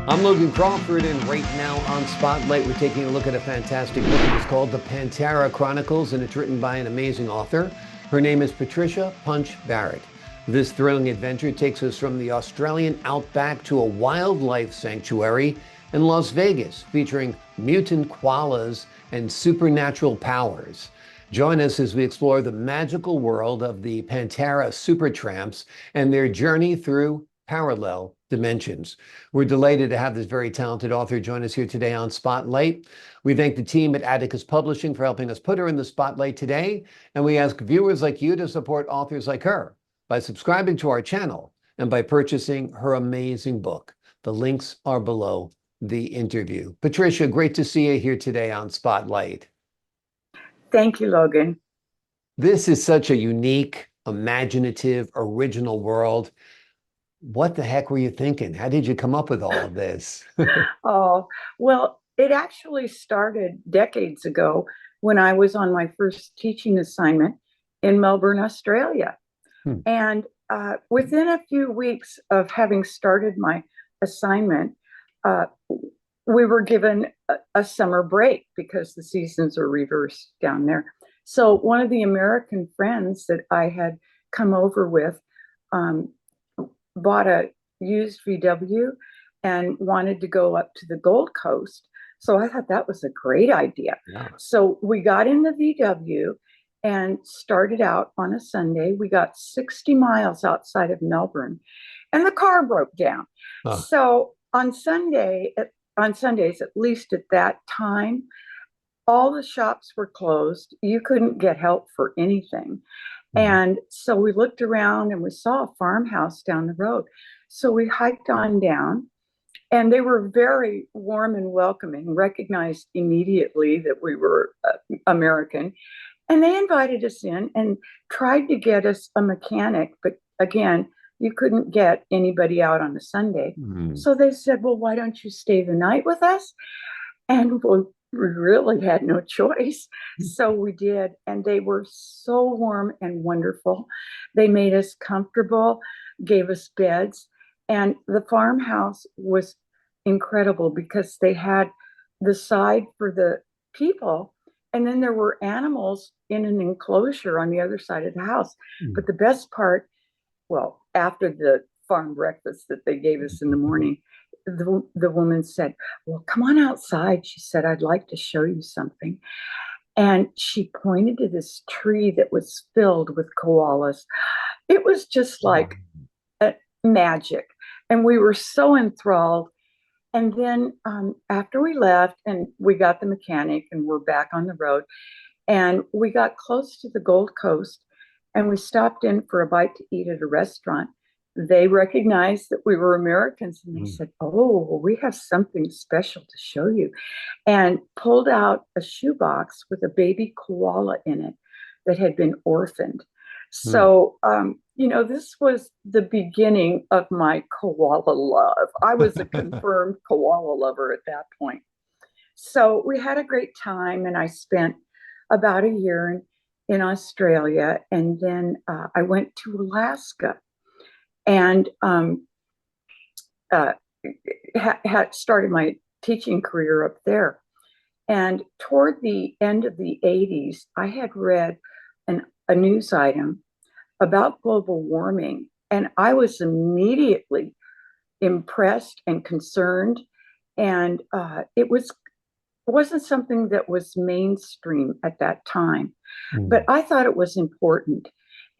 I'm Logan Crawford, and right now on Spotlight, we're taking a look at a fantastic book. It's called The Panterra Chronicles, and it's written by an amazing author. Her name is Patricia Punch Barrett. This thrilling adventure takes us from the Australian Outback to a wildlife sanctuary in Las Vegas, featuring mutant koalas and supernatural powers. Join us as we explore the magical world of the Panterra SuperTramps and their journey through parallel dimensions. We're delighted to have this very talented author join us here today on Spotlight. We thank the team at Atticus Publishing for helping us put her in the spotlight today, and we ask viewers like you to support authors like her by subscribing to our channel and by purchasing her amazing book. The links are below the interview. Patricia, great to see you here today on Spotlight. Thank you, Logan. This is such a unique, imaginative, original world. What the heck were you thinking? How did you come up with all of this? Oh, well, it actually started decades ago when I was on my first teaching assignment in Melbourne, Australia. And within a few weeks of having started my assignment, we were given a summer break because the seasons are reversed down there. So one of the American friends that I had come over with bought a used VW and wanted to go up to the Gold Coast. So I thought that was a great idea. Yeah. So we got in the VW and started out on a Sunday. We got 60 miles outside of Melbourne and the car broke down. So on Sundays, at least at that time, all the shops were closed. You couldn't get help for anything. And so we looked around and we saw a farmhouse down the road. So we hiked on down, and they were very warm and welcoming, recognized immediately that we were American. And they invited us in and tried to get us a mechanic. But again, you couldn't get anybody out on a Sunday. So they said, well, why don't you stay the night with us? And we really had no choice. So we did. And they were so warm and wonderful. They made us comfortable, gave us beds. And the farmhouse was incredible because they had the side for the people. And then there were animals in an enclosure on the other side of the house. But the best part, well, after the farm breakfast that they gave us in the morning, the woman said, well, come on outside. She said, I'd like to show you something. And she pointed to this tree that was filled with koalas. It was just like magic. And we were so enthralled. And then after we left and we got the mechanic and we're back on the road, and we got close to the Gold Coast and we stopped in for a bite to eat at a restaurant. They recognized that we were Americans, and they said, oh, we have something special to show you, and pulled out a shoebox with a baby koala in it that had been orphaned. So, this was the beginning of my koala love. I was a confirmed koala lover at that point. So we had a great time, and I spent about a year in Australia, and then I went to Alaska. And had started my teaching career up there. And toward the end of the 80s, I had read a news item about global warming, and I was immediately impressed and concerned. And it wasn't something that was mainstream at that time, but I thought it was important.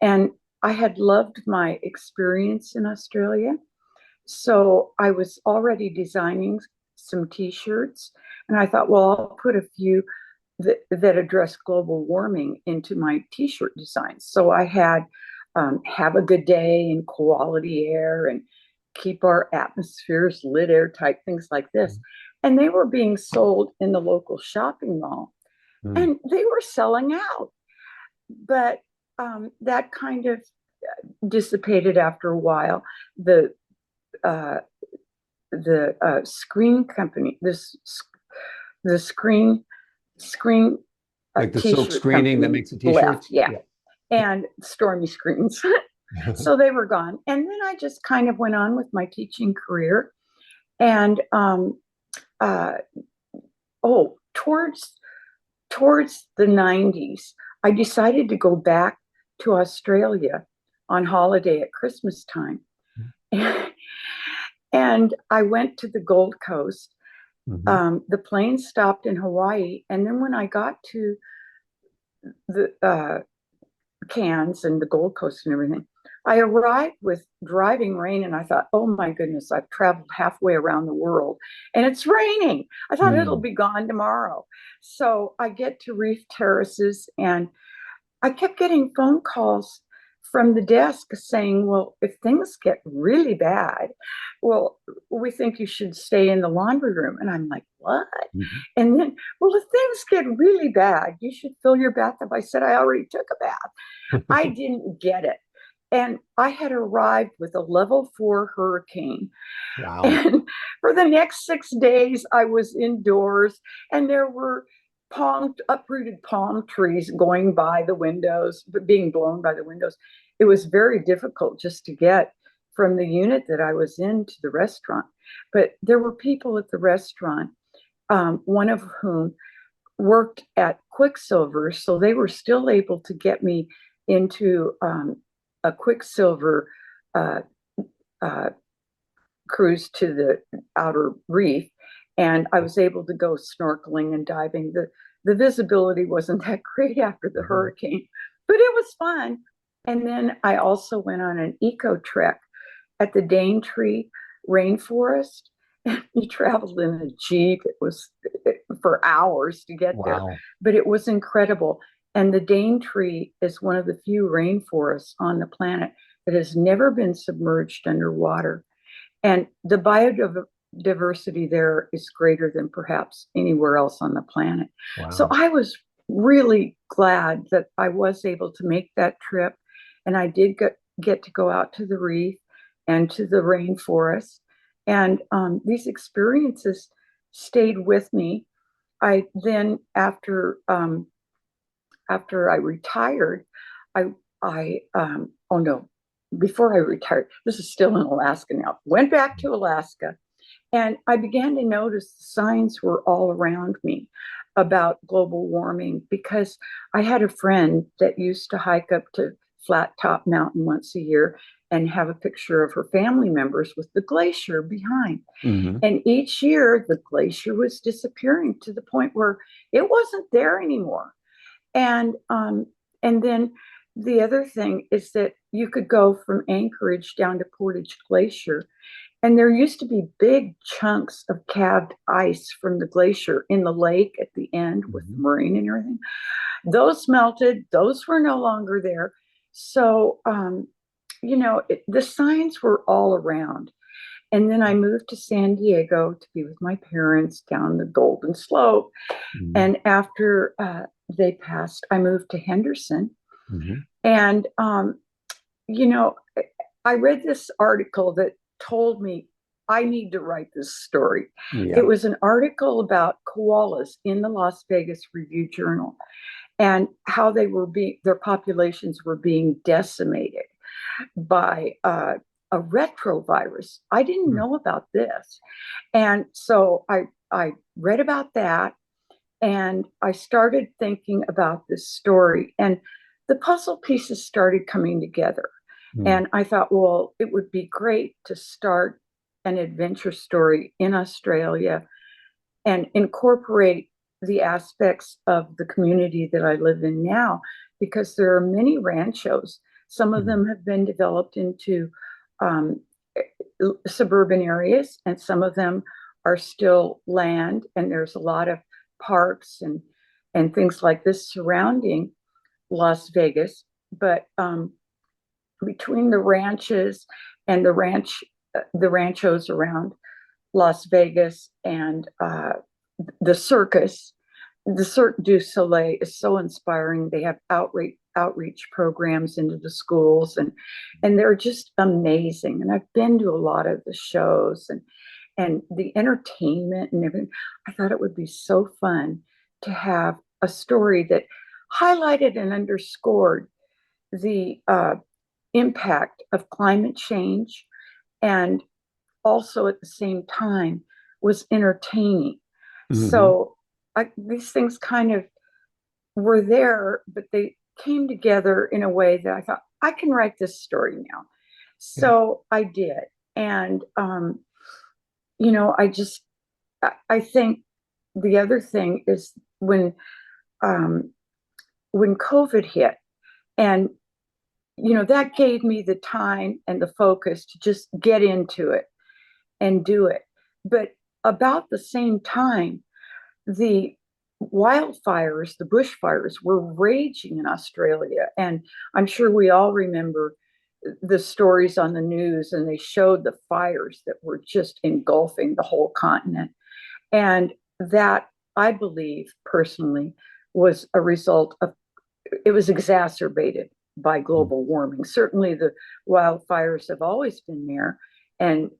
And I had loved my experience in Australia. So I was already designing some t-shirts, and I thought, well, I'll put a few that address global warming into my t-shirt designs. So I had have a good day and quality air and keep our atmospheres lit airtight, things like this. And they were being sold in the local shopping mall, and they were selling out. But that kind of dissipated after a while. The screen company, the screen like the silk screening that makes a t-shirt, and Stormy Screens. So they were gone. And then I just kind of went on with my teaching career. And uh, oh, towards the 90s, I decided to go back to Australia on holiday at Christmas time. And I went to the Gold Coast. The plane stopped in Hawaii. And then when I got to the Cairns and the Gold Coast and everything, I arrived with driving rain, and I thought, oh my goodness, I've traveled halfway around the world and it's raining. I thought it'll be gone tomorrow. So I get to Reef Terraces, and I kept getting phone calls from the desk saying, well, if things get really bad, well, we think you should stay in the laundry room. And I'm like, what? And then, well, if things get really bad, you should fill your bathtub. I said, I already took a bath. I didn't get it. And I had arrived with a level 4 hurricane. Wow. And for the next 6 days, I was indoors, and there were uprooted palm trees going by the windows, but being blown by the windows. It was very difficult just to get from the unit that I was in to the restaurant. But there were people at the restaurant, one of whom worked at Quicksilver, so they were still able to get me into a Quicksilver cruise to the outer reef, and I was able to go snorkeling and diving. The visibility wasn't that great after the hurricane, but it was fun. And then I also went on an eco trek at the Daintree rainforest. And we traveled in a Jeep. It was for hours to get there, but it was incredible. And the Daintree is one of the few rainforests on the planet that has never been submerged underwater. And the biodiversity there is greater than perhaps anywhere else on the planet. So I was really glad that I was able to make that trip. And I did get to go out to the reef and to the rainforest. And these experiences stayed with me. I then, after I retired, before I retired, this is still in Alaska now, went back to Alaska, and I began to notice the signs were all around me about global warming, because I had a friend that used to hike up to Flat Top Mountain once a year and have a picture of her family members with the glacier behind. And each year the glacier was disappearing to the point where it wasn't there anymore. And then the other thing is that you could go from Anchorage down to Portage Glacier, and there used to be big chunks of calved ice from the glacier in the lake at the end with the marine and everything. Those melted. Those were no longer there. So, the signs were all around. And then I moved to San Diego to be with my parents down the Golden Slope. And after they passed, I moved to Henderson. And, I read this article that told me I need to write this story. It was an article about koalas in the Las Vegas Review-Journal, and how their populations were being decimated by a retrovirus. I didn't know about this. And so I read about that, and I started thinking about this story, and the puzzle pieces started coming together. And I thought, well, it would be great to start an adventure story in Australia and incorporate the aspects of the community that I live in now, because there are many ranchos. Some of them have been developed into suburban areas, and some of them are still land, and there's a lot of parks and things like this surrounding Las Vegas. But between the ranches and the ranchos around Las Vegas and the circus, the Cirque du Soleil is so inspiring. They have outreach programs into the schools, and they're just amazing. And I've been to a lot of the shows and the entertainment and everything. I thought it would be so fun to have a story that highlighted and underscored the impact of climate change and also at the same time was entertaining. Hmm. So these things kind of were there, but they came together in a way that I thought, I can write this story now. Yeah. So I did. And, you know, I think the other thing is um, when COVID hit, and, you know, that gave me the time and the focus to just get into it and do it. But about the same time, the wildfires, the bushfires were raging in Australia. And I'm sure we all remember the stories on the news, and they showed the fires that were just engulfing the whole continent. And that, I believe personally, was a result of, it was exacerbated by global warming. Certainly the wildfires have always been there. And,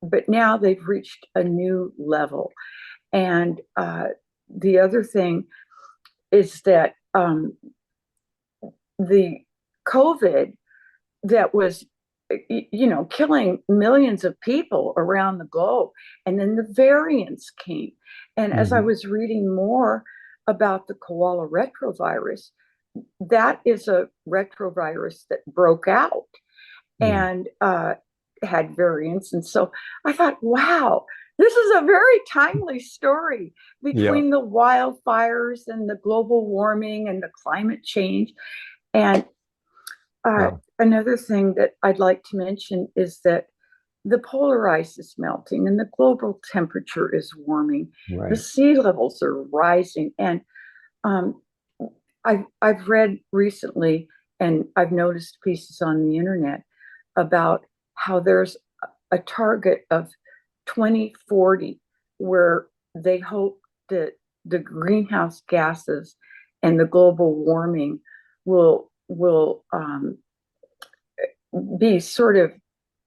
but now they've reached a new level. And the other thing is that the COVID that was, you know, killing millions of people around the globe, and then the variants came. And as I Hmm. was reading more about the koala retrovirus, that is a retrovirus that broke out Mm. and had variants. And so I thought, wow, this is a very timely story Yeah. between the wildfires and the global warming and the climate change. And Wow. another thing that I'd like to mention is that the polar ice is melting and the global temperature is warming. The Right. sea levels are rising. And um, I've read recently, and I've noticed pieces on the internet about how there's a target of 2040 where they hope that the greenhouse gases and the global warming will be sort of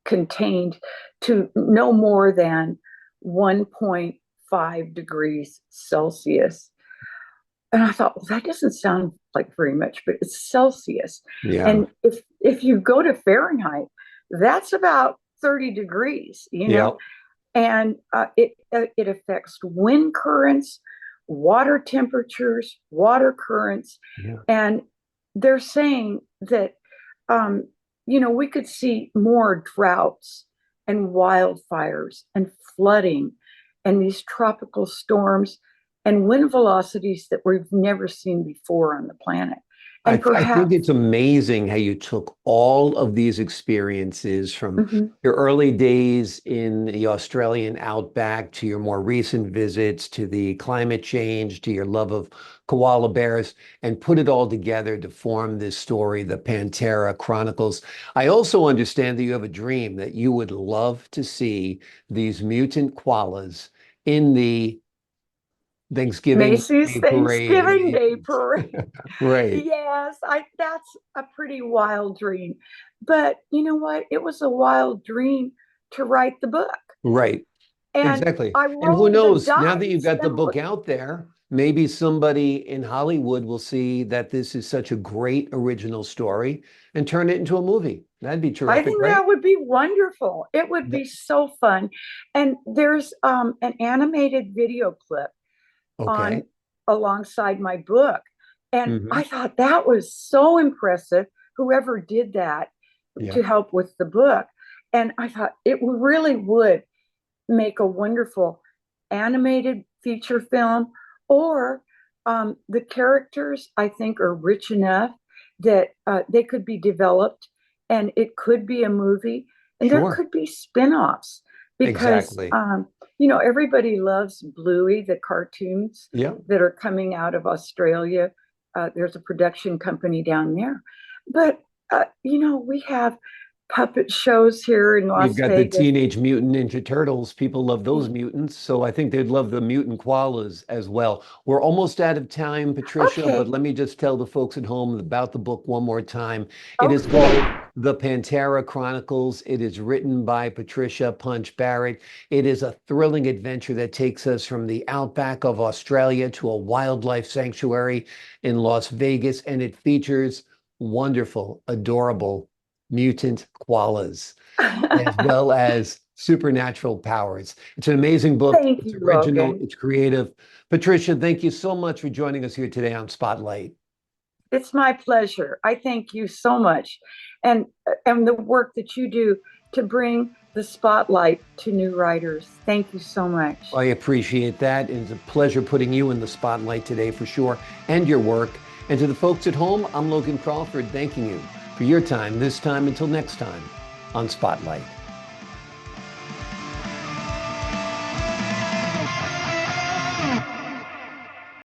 contained to no more than 1.5 degrees Celsius. And I thought, well, that doesn't sound like very much, but it's Celsius. Yeah. And if you go to Fahrenheit, that's about 30 degrees, you Yeah. know, and it affects wind currents, water temperatures, water currents, Yeah. and they're saying that um, you know, we could see more droughts and wildfires and flooding and these tropical storms and wind velocities that we've never seen before on the planet. I, And I think perhaps, it's amazing how you took all of these experiences from mhm, your early days in the Australian outback to your more recent visits to the climate change to your love of koala bears and put it all together to form this story, the Panterra Chronicles. I also understand that you have a dream that you would love to see these mutant koalas in the Thanksgiving Macy's Day Parade in Thanksgiving Day Macy's. Parade. Right, Yes, I that's a pretty wild dream. But you know what? It was a wild dream to write the book. right. And Exactly. I And who rolled the knows, now that you've dice got the and book look, out there, maybe somebody in Hollywood will see that this is such a great original story and turn it into a movie. That'd be I terrific, think right? that would be wonderful. It would Th- be so fun. And there's an animated video clip on Okay. alongside my book. And Hmm. I thought that was so impressive, whoever did that Yeah. to help with the book. And I thought it really would make a wonderful animated feature film, or the characters I think are rich enough that they could be developed and it could be a movie, and there Sure. could be spin-offs because Exactly. you know, everybody loves Bluey, the cartoons Yeah. that are coming out of Australia. There's a production company down there, but you know, we have puppet shows here in We've Las got the Vegas. Teenage Mutant Ninja Turtles. People love those mutants, so I think they'd love the mutant koalas as well. We're almost out of time, Patricia, but Okay, let me just tell the folks at home about the book one more time. It is okay. called The Panterra Chronicles. It is written by Patricia Punch Barrett. It is a thrilling adventure that takes us from the outback of Australia to a wildlife sanctuary in Las Vegas, and it features wonderful, adorable mutant koalas as well as Supernatural Powers. It's an amazing book. Thank It's you, original, Logan. it's creative. Patricia, thank you so much for joining us here today on Spotlight. It's my pleasure. I thank you so much. And the work that you do to bring the spotlight to new writers. Thank you so much. I appreciate that. It's a pleasure putting you in the spotlight today for sure, and your work. And to the folks at home, I'm Logan Crawford, thanking you for your time this time until next time on Spotlight.